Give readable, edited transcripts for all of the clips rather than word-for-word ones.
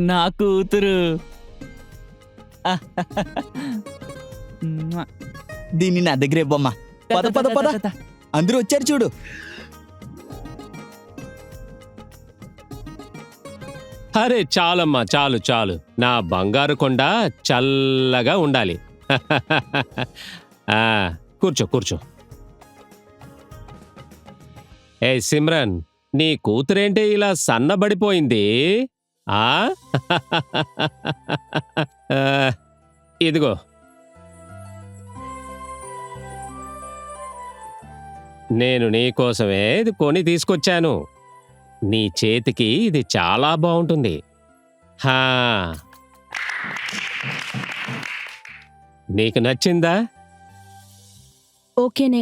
నా కూతురు. దీన్ని నా దగ్గర ఇవ్వమ్మా. పద పద పద, అందరూ వచ్చారు చూడు. అరే చాలమ్మా, చాలు చాలు. నా బంగారు కొండ చల్లగా ఉండాలి. కూర్చో కూర్చో. ఏ సిమ్రన్, నీ కూతురేంటి ఇలా సన్నబడిపోయింది? ఇదిగో, నేను నీకోసమే ఇది కొని తీసుకొచ్చాను. నీ చేతికి ఇది చాలా బాగుంటుంది. హా, నీకు నచ్చిందా? ఓకేనే,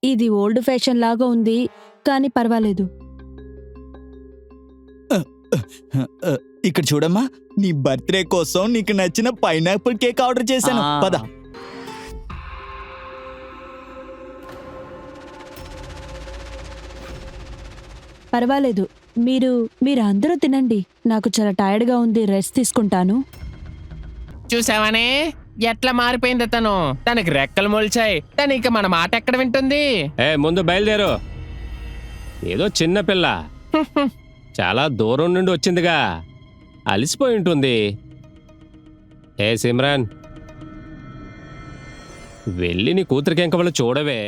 ఇది ఓల్డ్ ఫ్యాషన్ లాగా ఉంది, కానీ పర్వాలేదు. ఇక్కడ చూడమ్మా, నీ బర్త్డే కోసం నీకు నచ్చిన పైనాపిల్ కేక్ ఆర్డర్ చేశాను. పద. పర్వాలేదు, మీరు అందరూ తినండి. నాకు చాలా టైర్డ్గా ఉంది, రెస్ట్ తీసుకుంటాను. చూసావనే ఎట్లా మారిపోయింది తను. తనకి రెక్కలు మొలిచాయి. తను ఇక మన మాట ఎక్కడ వింటుంది? ముందు బయలుదేరు. ఏదో చిన్న పిల్ల, చాలా దూరం నుండి వచ్చిందిగా, అలిసిపోయి ఉంటుంది. సిమ్రాన్, వెళ్ళి నీ కూతురికి ఎంకవలు చూడవే.